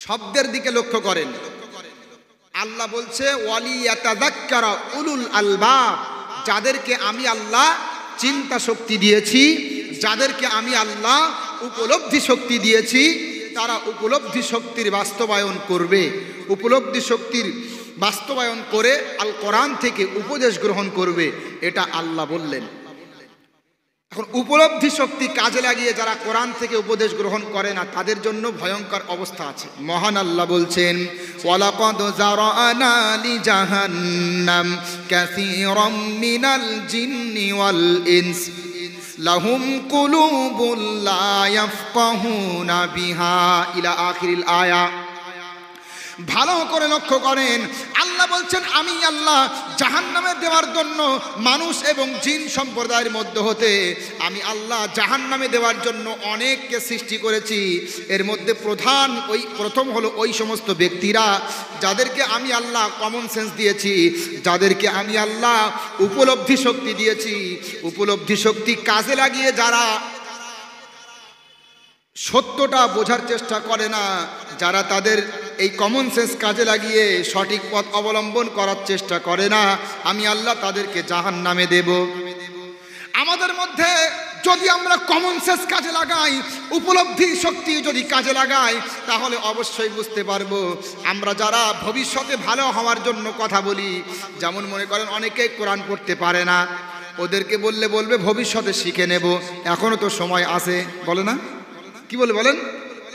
শব্দের দিকে লক্ষ্য করেন। আল্লাহ বলছে ওয়ালিয়াতাযাক্কারা উলুল আলবাব, যাদেরকে আমি আল্লাহ চিন্তা শক্তি দিয়েছি, যাদেরকে আমি আল্লাহ উপলব্ধি শক্তি দিয়েছি, তারা উপলব্ধি শক্তির বাস্তবায়ন করবে। উপলব্ধি শক্তির বাস্তবায়ন করে আল কোরআন থেকে উপদেশ গ্রহণ করবে, এটা আল্লাহ বললেন। এখন উপলব্ধি শক্তি কাজে লাগিয়ে যারা কোরআন থেকে উপদেশ গ্রহণ করে না, তাদের জন্য ভয়ঙ্কর অবস্থা আছে। মহান আল্লাহ বলছেন ওয়ালাকাদ যারানা লিজাহান্নাম কাসীরাম মিনাল জিন্নি ওয়াল ইনস লাহুম কুলুবুন লা ইয়াফকাহুনা বিহা ইলা আখিরিল আয়া। ভালো করে লক্ষ্য করেন, আল্লাহ বলছেন আমি আল্লাহ জাহান্নামে দেওয়ার জন্য মানুষ এবং জিন সম্প্রদায়ের মধ্যে হতে আমি আল্লাহ জাহান্নামে দেওয়ার জন্য অনেককে সৃষ্টি করেছি। এর মধ্যে প্রথম হলো ওই সমস্ত ব্যক্তিরা যাদেরকে আমি আল্লাহ কমন সেন্স দিয়েছি, যাদেরকে আমি আল্লাহ উপলব্ধি শক্তি দিয়েছি। উপলব্ধি শক্তি কাজে লাগিয়ে যারা সত্যটা বোঝার চেষ্টা করে না, যারা তাদের এই কমন সেন্স কাজে লাগিয়ে সঠিক পথ অবলম্বন করার চেষ্টা করে না, আমি আল্লাহ তাদেরকে জাহান্নামে দেব। আমাদের মধ্যে যদি আমরা কমন সেন্স কাজে লাগাই, উপলব্ধি শক্তি যদি কাজে লাগাই, তাহলে অবশ্যই বুঝতে পারবো আমরা যারা ভবিষ্যতে ভালো হওয়ার জন্য কথা বলি। যেমন মনে করেন অনেকে কোরআন পড়তে পারে না, ওদেরকে বলবে ভবিষ্যতে শিখে নেব, এখনো তো সময় আছে, বলে না? কি বলেন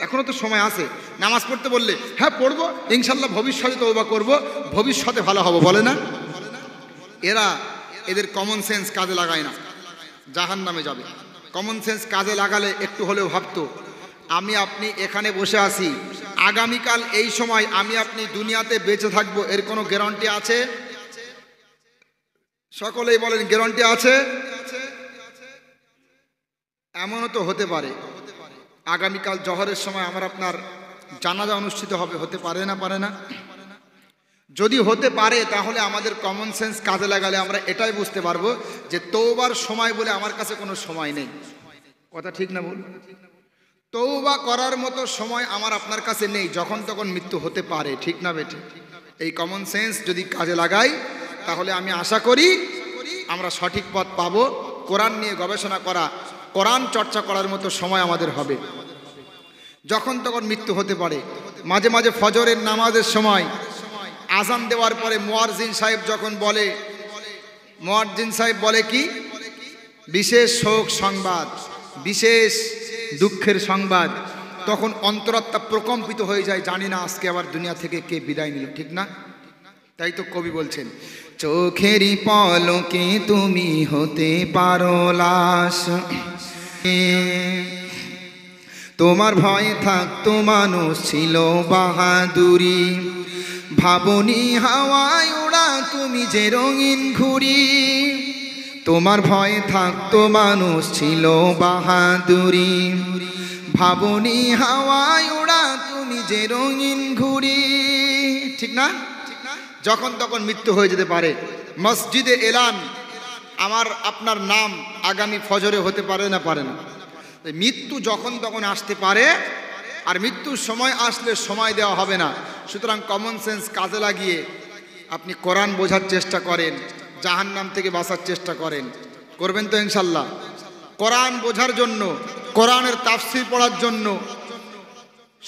এখনো তো সময় আছে। নামাজ পড়তে বললে হ্যাঁ পড়বো ইনশাল্লাহ, ভবিষ্যতে তওবা করব, ভবিষ্যতে ভালো হব, বলে না? এদের কমন সেন্স কাজে লাগায় না, জাহান্নামে যাবে। কমন সেন্স কাজে লাগালে একটু হলেও ভাবতো আমি আপনি এখানে বসে আছি, আগামীকাল এই সময় আমি আপনি দুনিয়াতে বেঁচে থাকবো, এর কোনো গ্যারান্টি আছে? সকলেই বলেন গ্যারান্টি আছে? এমনও তো হতে পারে আগামীকাল জহরের সময় আমার আপনার জানাজা অনুষ্ঠিত হবে, হতে পারে না? যদি হতে পারে তাহলে আমাদের কমন সেন্স কাজে লাগালে আমরা এটাই বুঝতে পারবো যে তওবার সময় বলে আমার কাছে কোনো সময় নেই। কথা ঠিক না বল? তওবা করার মতো সময় আমার আপনার কাছে নেই, যখন তখন মৃত্যু হতে পারে, ঠিক না বেঠে? এই কমন সেন্স যদি কাজে লাগাই তাহলে আমি আশা করি আমরা সঠিক পথ পাবো। কোরআন নিয়ে গবেষণা করা, কোরআন চর্চা করার মতো সময় আমাদের হবে। যখন তখন মৃত্যু হতে পারে। মাঝে মাঝে ফজরের নামাজের সময় আজান দেওয়ার পরে মুয়াজ্জিন সাহেব যখন বলে, মুয়াজ্জিন সাহেব বলে কি, বিশেষ শোক সংবাদ, বিশেষ দুঃখের সংবাদ, তখন অন্তরাত্মা প্রকম্পিত হয়ে যায়, জানি না আজকে আবার দুনিয়া থেকে কে বিদায় নিল, ঠিক না? তাই তো কবি বলছেন চোখেরই পলকে তুমি হতে পারো লাশ, তোমার ভয়ে থাকতো মানুষ ছিল বাহাদুরি, ভাবনি হাওয়ায় ওড়া তুমি যে রঙিন ঘুড়ি, তোমার ভয়ে থাকতো মানুষ ছিল বাহাদুরি, ভাবনি হাওয়ায় ওড়া তুমি যে রঙিন ঘুড়ি, ঠিক না? যখন তখন মৃত্যু হয়ে যেতে পারে। মসজিদে এলান আমার আপনার নাম আগামী ফজরে হতে পারে না? মৃত্যু যখন তখন আসতে পারে, আর মৃত্যুর সময় আসলে সময় দেওয়া হবে না। সুতরাং কমন সেন্স কাজে লাগিয়ে আপনি কোরআন বোঝার চেষ্টা করেন, জাহান্নাম থেকে বাঁচার চেষ্টা করবেন তো ইনশাল্লাহ? কোরআন বোঝার জন্য, কোরআনের তাফসীর পড়ার জন্য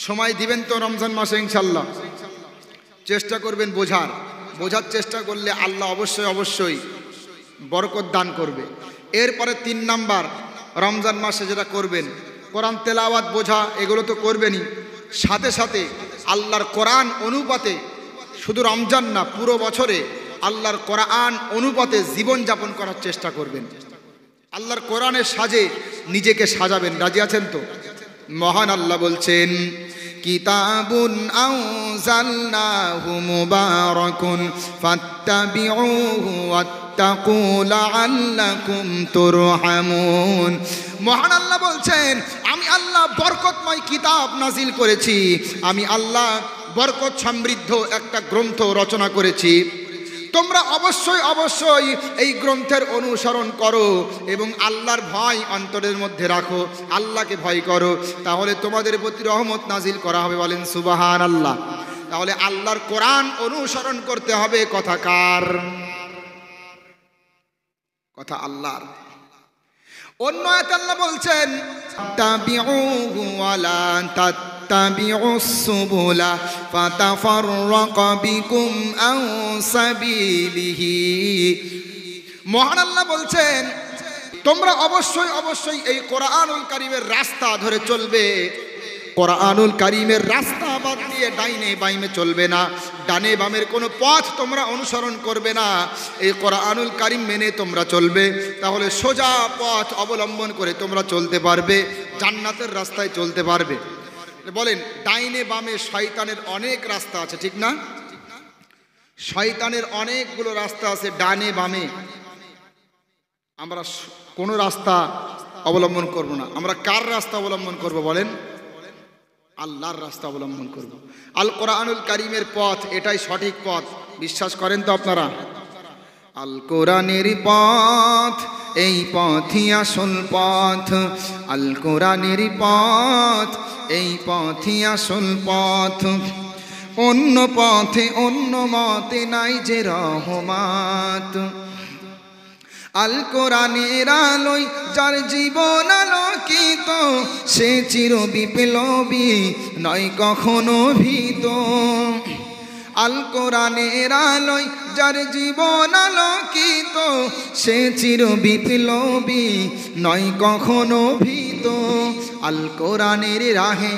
সময় দিবেন তো রমজান মাসে ইনশাল্লাহ? চেষ্টা করবেন বোঝার চেষ্টা করলে আল্লাহ অবশ্যই বরকত দান করবে। এরপরে 3 নাম্বার, রমজান মাসে যেটা করবেন, কোরআন তেলাওয়াত বোঝা, এগুলো তো করবেনই, সাথে সাথে আল্লাহর কোরআন অনুপাতে, শুধু রমজান না পুরো বছরে আল্লাহর কোরআন অনুপাতে জীবন যাপন করার চেষ্টা করবেন। আল্লাহর কোরআনের সাজে নিজেকে সাজাবেন। রাজি আছেন তো? মহান আল্লাহ বলছেন কিতাবুন আনজালনাহু মুবারাকুন ফাত্তাবিউহু ওয়াত্তাকু লাআল্লাকুম তুরহামুন। মহান আল্লাহ বলছেন আমি আল্লাহ বরকতময় কিতাব নাজিল করেছি, আমি আল্লাহ বরকত সমৃদ্ধ একটা গ্রন্থ রচনা করেছি, তোমরা অবশ্যই অবশ্যই এই গ্রন্থের অনুসরণ করো এবং আল্লাহর ভয় অন্তরের মধ্যে রাখো, আল্লাহকে ভয় করো, তাহলে তোমাদের প্রতি রহমত নাজিল করা হবে। বলেন সুবহানাল্লাহ। তাহলে আল্লাহর কোরআন অনুসরণ করতে হবে। কথা কার? কথা আল্লাহর। অন্য আয়াতে আল্লাহ বলছেন তাবিউহু ওয়ালা তাত্তাবিউস সুবুলা ফাতাফাররাকা বিকুম আন সাবিলিহি। মহান আল্লাহ বলছেন তোমরা অবশ্যই অবশ্যই এই কোরআনুল কারীমের রাস্তা ধরে চলবে। কোরআনুল কারীমের রাস্তা বাদ দিয়ে ডাইনে বামে চলবে না, ডানে বামের কোনো পথ তোমরা অনুসরণ করবে না। এই কোরআনুল কারীম মেনে তোমরা চলবে, তাহলে সোজা পথ অবলম্বন করে তোমরা চলতে পারবে, জান্নাতের রাস্তায় চলতে পারবে। বলেন ডাইনে বামে শয়তানের অনেক রাস্তা আছে, ঠিক না? শয়তানের অনেকগুলো রাস্তা আছে ডানে বামে। আমরা কোনো রাস্তা অবলম্বন করব না। আমরা কার রাস্তা অবলম্বন করব বলেন? আল্লাহর রাস্তা অবলম্বন করব। আল কোরআনুল কারীমের পথ এটাই সঠিক পথ, বিশ্বাস করেন তো আপনারা? আল কোরআনের পথ এই পথই আসল পথ, আল কোরআনের পথ এই পথই আসল পথ, অন্য পথে অন্য মতে নাই যে রহমত। আল কোরআনের আলোয় যার জীবন আলোকিত, সে চির বিপ্লবী নয় কখনো ভীত। আল কোরআনের আলোয় যার জীবন আলোকিত, সে চির বিপ্লবী নয় কখনো ভীত। আল কোরআনের রাহে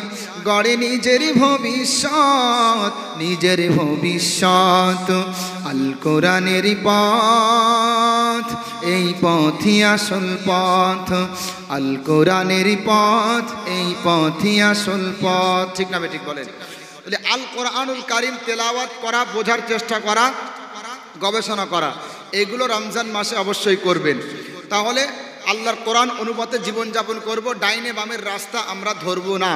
গড়ে নিজের ভবিষ্যৎ, নিজের ভবিষ্যৎ। আল কোরআনের পথ এই পথই আসল পথ, আল কোরআনের পথ এই পথই আসল পথ। ঠিক না ঠিক বলেন? তাহলে আল কোরআনুল কারীম তেলাওয়াত করা, বোঝার চেষ্টা করা, গবেষণা করা, এগুলো রমজান মাসে অবশ্যই করবেন। তাহলে আল্লাহর কোরআন অনুপাতে জীবনযাপন করব। ডাইনে বামের রাস্তা আমরা ধরবো না,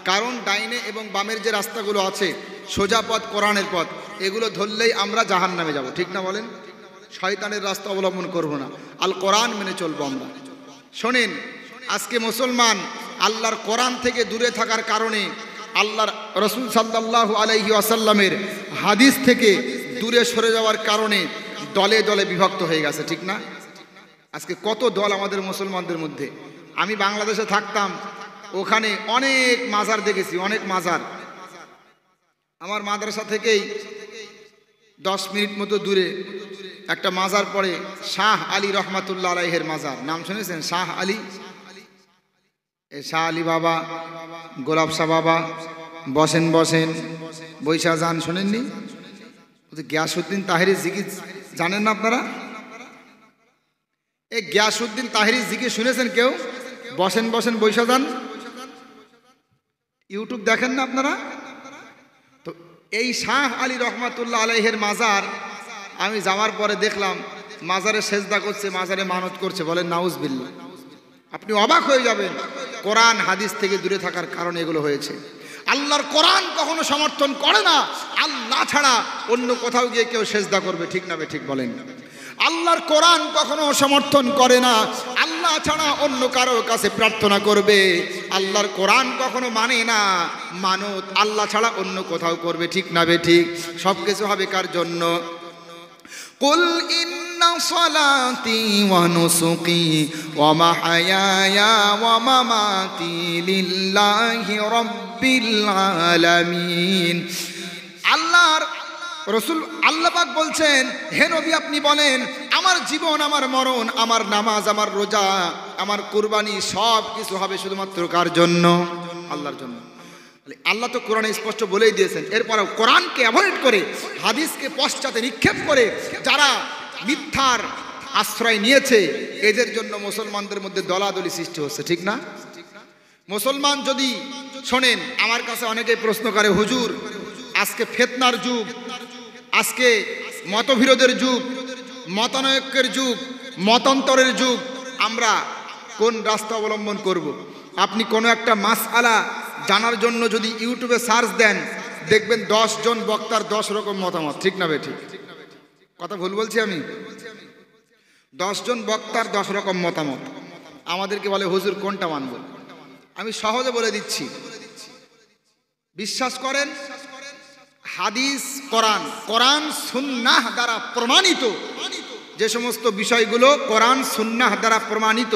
কারণ ডাইনে এবং বামের যে রাস্তাগুলো আছে সোজা পথ কোরআনের পথ, এগুলো ধরলেই আমরা জাহান্নামে যাব। ঠিক না বলেন? শয়তানের রাস্তা অবলম্বন করব না, আল কোরআন মেনে চলবো আমরা। শোনেন, আজকে মুসলমান আল্লাহর কোরআন থেকে দূরে থাকার কারণে, আল্লাহর রসুল সাল্লাল্লাহু আলাইহি ওয়াসাল্লামের হাদিস থেকে দূরে সরে যাওয়ার কারণে দলে দলে বিভক্ত হয়ে গেছে। ঠিক না? আজকে কত দল আমাদের মুসলমানদের মধ্যে। আমি বাংলাদেশে থাকতাম, ওখানে অনেক মাজার দেখেছি, অনেক মাজার। আমার মাদ্রাসা থেকেই 10 মিনিট মতো দূরে একটা মাজার পড়ে, শাহ আলী রহমাতুল্লাহ আলাইহের মাজার। নাম শুনেছেন? শাহ আলী। এই শাহ আলী বাবা, গোলাপ শাহ বাবা, বসেন বসেন বৈশা যান, শোনেননি? গিয়াসউদ্দিন তাহেরি জিকির জানেন না আপনারা? এই গিয়াসউদ্দিন তাহেরি জিকির শুনেছেন কেউ? বসেন বসেন বৈশা যান। ইউটিউব দেখেন না আপনারা? তো এই শাহ আলী রহমাতুল্লাহ আলাইহের মাজার আমি যাওয়ার পরে দেখলাম মাজারে সেজদা করছে, মাজারে মানত করছে। বলেন নাউজুবিল্লাহ। আপনি অবাক হয়ে যাবেন, কোরআন হাদিস থেকে দূরে থাকার কারণে এগুলো হয়েছে। আল্লাহর কোরআন কখনো সমর্থন করে না আল্লাহ ছাড়া অন্য কোথাও গিয়ে কেউ সেজদা করবে। ঠিক না ঠিক বলেন? আল্লাহর কোরআন কখনো সমর্থন করে না আল্লাহ ছাড়া অন্য কারো কাছে প্রার্থনা করবে। আল্লাহর কোরআন কখনো মানে না মানত আল্লাহ ছাড়া অন্য কোথাও করবে। ঠিক না ঠিক? সব কিছু হবে কার জন্য? কুল ইন্না সালাতি ওয়া নুসুকি ওয়া মাহইয়ায়া ওয়া মামাতি লিল্লাহি রাব্বিল আলামিন। আল্লাহর রসুল আল্লাহ পাক বলছেন, হে নবী আপনি বলেন, আমার জীবন, আমার মরণ, আমার নামাজ, আমার রোজা, আমার কুরবানি সব কিছু হবে শুধুমাত্র কার জন্য? আল্লাহর জন্য। আল্লাহ তো কোরআনে স্পষ্ট বলেই দিয়েছেন। এরপরেও কোরআনকে অ্যাভয়েড করে, হাদিসকে পশ্চাতে নিক্ষেপ করে যারা মিথ্যার আশ্রয় নিয়েছে, এদের জন্য মুসলমানদের মধ্যে দলাদলি সৃষ্টি হচ্ছে। ঠিক না? মুসলমান যদি শোনেন, আমার কাছে অনেকেই প্রশ্ন করে, হুজুর আজকে ফিতনার যুগ, আজকে মতবিরোধের যুগ, মতানৈক্যের যুগ, মতান্তরের যুগ, আমরা কোন রাস্তা অবলম্বন করব? আপনি কোনো একটা মাসআলা জানার জন্য যদি ইউটিউবে সার্চ দেন, দেখবেন 10 জন বক্তার 10 রকম মতামত। ঠিক না ঠিক? কথা ভুল বলছি আমি? 10 জন বক্তার 10 রকম মতামত, আমাদেরকে বলে হুজুর কোনটা মানব? আমি সহজে বলে দিচ্ছি, বিশ্বাস করেন হাদিস, কোরআন সুন্নাহ দ্বারা প্রমাণিত যে সমস্ত বিষয়গুলো কোরআন সুন্নাহ দ্বারা প্রমাণিত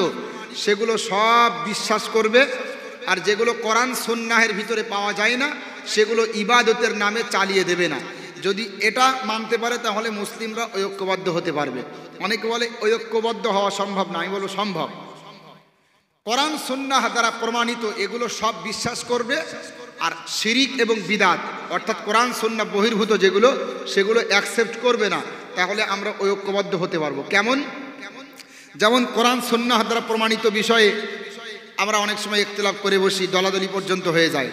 সেগুলো সব বিশ্বাস করবে, আর যেগুলো কোরআন সুন্নাহের ভিতরে পাওয়া যায় না সেগুলো ইবাদতের নামে চালিয়ে দেবে না। যদি এটা মানতে পারে তাহলে মুসলিমরা ঐক্যবদ্ধ হতে পারবে। অনেকে বলে ঐক্যবদ্ধ হওয়া সম্ভব না, আমি বলবো সম্ভব। কোরআন সুন্নাহ দ্বারা প্রমাণিত এগুলো সব বিশ্বাস করবে, আর শিরিক এবং বিদাত অর্থাৎ কোরআন সুন্নাহ বহির্ভূত যেগুলো সেগুলো অ্যাকসেপ্ট করবে না। তাহলে আমরা ঐক্যবদ্ধ হতে পারবো। কেমন? যেমন কোরআন সুন্নাহ দ্বারা প্রমাণিত বিষয়ে আমরা অনেক সময় ইখতিলাফ করে বসি, দলাদলি পর্যন্ত হয়ে যায়।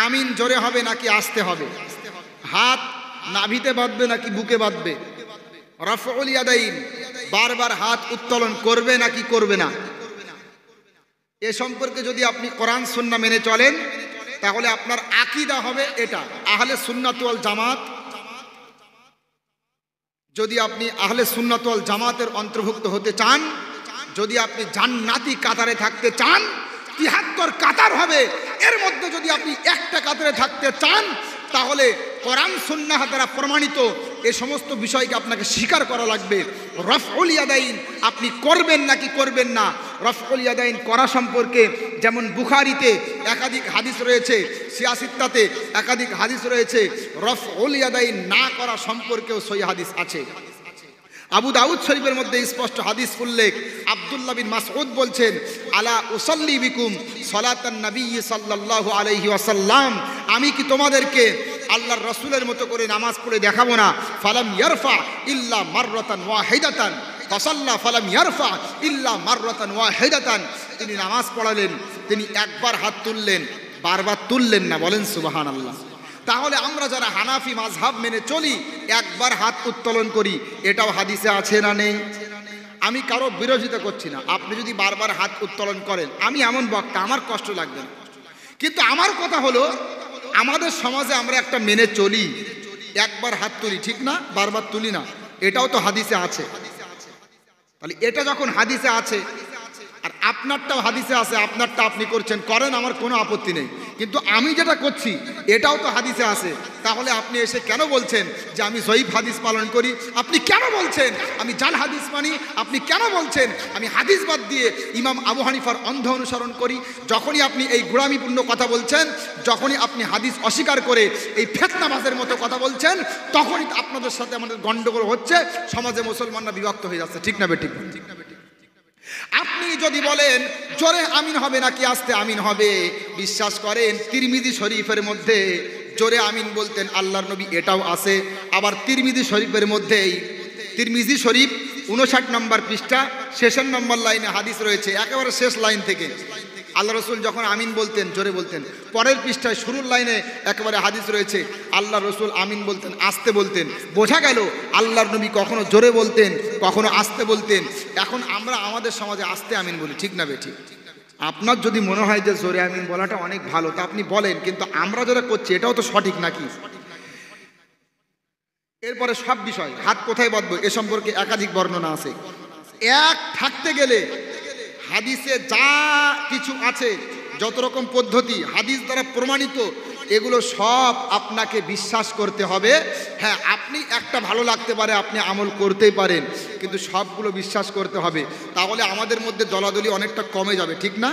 আমিন জোরে হবে নাকি আস্তে হবে? হাত নাভিতে বাঁধবে নাকি বুকে বাঁধবে? রাফউল ইয়াদাইন বারবার হাত উত্তোলন করবে নাকি করবে না? এ সম্পর্কে যদি আপনি কোরআন সুন্নাহ মেনে চলেন তাহলে আপনার আকীদা হবে এটা আহলে সুন্নাত ওয়াল জামাত। যদি আপনি আহলে সুন্নাত ওয়াল জামাতের অন্তর্ভুক্ত হতে চান, যদি আপনি জান্নাতি কাতারে থাকতে চান, ৭৩ কাতার হবে, এর মধ্যে যদি আপনি একটা কাতারে থাকতে চান তাহলে কোরআন সুন্নাহ দ্বারা প্রমাণিত এ সমস্ত বিষয়কে আপনাকে স্বীকার করা লাগবে। রাফউল ইয়াদাইন আপনি করবেন নাকি করবেন না? রাফউল ইয়াদাইন করা সম্পর্কে যেমন বুখারীতে একাধিক হাদিস রয়েছে, সিয়াসিত্তাতে একাধিক হাদিস রয়েছে। রাফউল ইয়াদাইন না করা সম্পর্কেও সহিহ হাদিস আছে। আবু দাউদ শরীফের মধ্যে স্পষ্ট হাদিস উল্লেখ। আব্দুল্লাহ বিন মাসউদ বলছেন, আলা উসাল্লি বিকুম সালাতান নবী সাল্লাল্লাহু আলাইহি ওয়াসাল্লাম, আমি কি তোমাদেরকে আল্লাহর রাসূলের মতো করে নামাজ পড়ে দেখাবো না? ফালাম ইয়ারফা ইল্লা মাররাতান ওয়াহিদাতান, ফাসাল্লা ফালাম ইয়ারফা ইল্লা মাররাতান ওয়াহিদাতান। তিনি নামাজ পড়ালেন, তিনি একবার হাত তুললেন, বারবার তুললেন না। বলেন সুবহানাল্লাহ। তাহলে আমরা যারা হানাফি মাযহাব মেনে চলি একবার হাত উত্তোলন করি, এটাও হাদিসে আছে না নেই? আমি কারো বিরোধিতা করছি না, আপনি যদি বারবার হাত উত্তোলন করেন, আমি এমন বক্তা আমার কষ্ট লাগবে না, কিন্তু আমার কথা হলো আমাদের সমাজে আমরা একটা মেনে চলি, একবার হাত তুলি, ঠিক না? বারবার তুলি না, এটাও তো হাদিসে আছে। তাহলে এটা যখন হাদিসে আছে আর আপনারটাও হাদিসে আছে, আপনারটা আপনি করছেন, করেন, আমার কোনো আপত্তি নেই, কিন্তু আমি যেটা করছি এটাও তো হাদিসে আছে। তাহলে আপনি এসে কেন বলছেন যে আমি জয়ীফ হাদিস পালন করি? আপনি কেন বলছেন আমি জাল হাদিস মানি? আপনি কেন বলছেন আমি হাদিস বাদ দিয়ে ইমাম আবু হানিফার অন্ধ অনুসরণ করি? যখনই আপনি এই গোড়ামিপূর্ণ কথা বলছেন, যখনই আপনি হাদিস অস্বীকার করে এই ফিতনাবাজের মতো কথা বলছেন, তখনই আপনাদের সাথে আমাদের গন্ডগোল হচ্ছে, সমাজে মুসলমানরা বিভক্ত হয়ে যাচ্ছে। ঠিক না বেঠিক? আপনি যদি বলেন জোরে আমিন হবে নাকি আস্তে আমিন হবে, বিশ্বাস করেন তিরমিজি শরীফের মধ্যে জোরে আমিন বলতেন আল্লাহর নবী, এটাও আছে। আবার তিরমিজি শরীফের মধ্যেই, তিরমিজি শরীফ 59 নম্বর পৃষ্ঠা শেষের নম্বর লাইনে হাদিস রয়েছে, একেবারে শেষ লাইন থেকে আল্লাহ রসুল যখন আমিন বলতেন জোরে বলতেন। পরের পৃষ্ঠায় শুরুর লাইনে একেবারে হাদিস রয়েছে আল্লাহ রসুল আমিন বলতেন আস্তে বলতেন। বোঝা গেল আল্লাহর নবী কখনো জোরে বলতেন, কখনো আস্তে বলতেন। এখন আমরা আমাদের সমাজে আস্তে আমিন বলি, ঠিক না বেঠিক? আপনার যদি মনে হয় যে জোরে আমিন বলাটা অনেক ভালো, তা আপনি বলেন, কিন্তু আমরা যারা করছি এটাও তো সঠিক নাকি? এরপরে সব বিষয় হাত কোথায় বাঁধবো এ সম্পর্কে একাধিক বর্ণনা আছে। এক থাকতে গেলে হাদিসে যা কিছু আছে, যত রকম পদ্ধতি হাদিস দ্বারা প্রমাণিত, এগুলো সব আপনাকে বিশ্বাস করতে হবে। হ্যাঁ, আপনি একটা ভালো লাগতে পারে, আপনি আমল করতেই পারেন, কিন্তু সবগুলো বিশ্বাস করতে হবে। তাহলে আমাদের মধ্যে দলাদলি অনেকটা কমে যাবে, ঠিক না?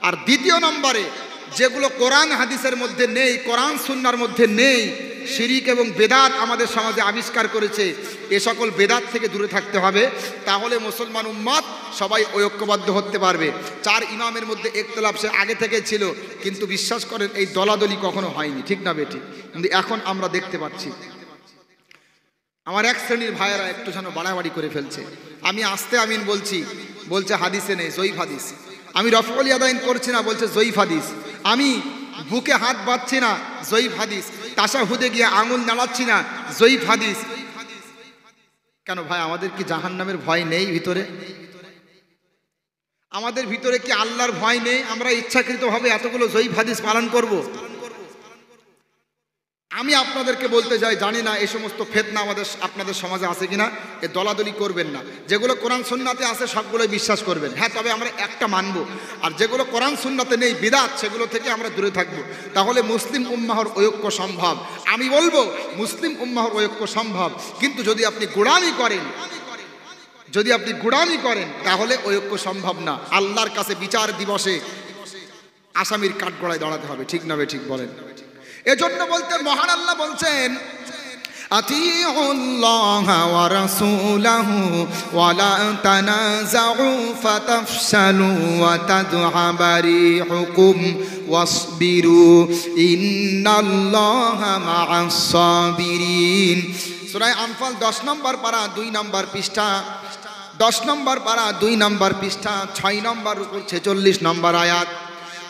আর দ্বিতীয় নম্বরে যেগুলো কোরআন হাদিসের মধ্যে নেই, কোরআন সুন্নাহর মধ্যে নেই, শিরিক এবং বেদাত আমাদের সমাজে আবিষ্কার করেছে, এ সকল বেদাত থেকে দূরে থাকতে হবে। তাহলে মুসলমান উম্মত সবাই ঐক্যবদ্ধ হতে পারবে। 4 ইমামের মধ্যে ইখতিলাফ সে আগে থেকে ছিল, কিন্তু বিশ্বাস করেন এই দলাদলি কখনো হয়নি, ঠিক না বেঠিক? কিন্তু এখন আমরা দেখতে পাচ্ছি আমার এক শ্রেণীর ভাইয়েরা একটু যেন বাড়াবাড়ি করে ফেলছে। আমি আস্তে আমিন বলছি, বলছে হাদিসে নেই, জয়ীফ হাদিস। আমি রফউল ইয়াদাইন করছি না, বলছে জয়ীফ হাদিস। আমি বুকে হাত বাঁধছি না, জয়ীফ হাদিস। তাশাহুদে গিয়ে আঙুল নাড়াচ্ছি না, জয়ীফ হাদিস। কেন ভাই, আমাদের কি জাহান্নামের ভয় নেই ভিতরে? আমাদের ভিতরে কি আল্লাহর ভয় নেই? আমরা ইচ্ছাকৃতভাবে এতগুলো জয়ীফ হাদিস পালন করব? আমি আপনাদেরকে বলতে চাই, জানি না এই সমস্ত ফিতনা আপনাদের সমাজে আছে কিনা, এ দলাদলি করবেন না। যেগুলো কোরআন সুন্নাতে আছে সবগুলোই বিশ্বাস করবেন, হ্যাঁ, তবে আমরা একটা মানব। আর যেগুলো কোরআন সুন্নাতে নেই, বিদআত, সেগুলো থেকে আমরা দূরে থাকব। তাহলে মুসলিম উম্মাহর ঐক্য সম্ভব। আমি বলবো মুসলিম উম্মাহর ঐক্য সম্ভব, কিন্তু যদি আপনি গোড়ামি করেন তাহলে ঐক্য সম্ভব না। আল্লাহর কাছে বিচার দিবসে আসামির কাঠগড়ায় দাঁড়াতে হবে, ঠিক না ঠিক বলেন? এজন্য বলতে মহান আল্লাহ বলছেন, আতিউল্লাহা ওয়া রাসূলাহু ওয়া লা তানাযাউ ফাতাফশালু ওয়া তাযহাবা রিহুকুম ওয়াসবিরু ইন্নাল্লাহা মা'আস সাবিরিন। সূরা আনফাল 10 নম্বর পারা 2 নম্বর পৃষ্ঠা, 10 নম্বর পারা 2 নম্বর পৃষ্ঠা 6 নম্বর রুকু 46 নম্বর আয়াত।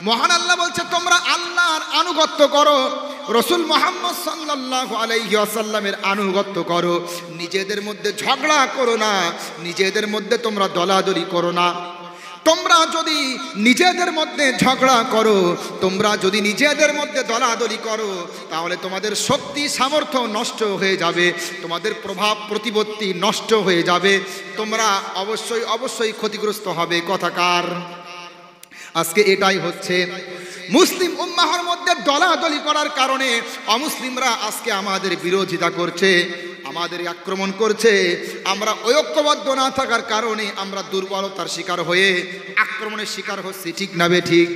মহান আল্লাহ বলছে, তোমরা আল্লাহর আনুগত্য করো, রাসূল মুহাম্মদ সাল্লাল্লাহু আলাইহি ওয়াসাল্লামের আনুগত্য করো, নিজেদের মধ্যে ঝগড়া করো না, নিজেদের মধ্যে তোমরা দলাদলি করো না। তোমরা যদি নিজেদের মধ্যে ঝগড়া করো, তোমরা যদি নিজেদের মধ্যে দলাদলি করো, তাহলে তোমাদের শক্তি সামর্থ্য নষ্ট হয়ে যাবে, তোমাদের প্রভাব প্রতিপত্তি নষ্ট হয়ে যাবে, তোমরা অবশ্যই ক্ষতিগ্রস্ত হবে। কথাকার আজকে এটাই হচ্ছে। মুসলিম উম্মাহর মধ্যে দলাদলি করার কারণে অমুসলিমরা আজকে আমাদের বিরোধিতা করছে, আমাদের আক্রমণ করছে। আমরা ঐক্যবদ্ধ না থাকার কারণে আমরা দুর্বলতার শিকার হয়ে আক্রমণের শিকার হচ্ছি, ঠিক না বে ঠিক?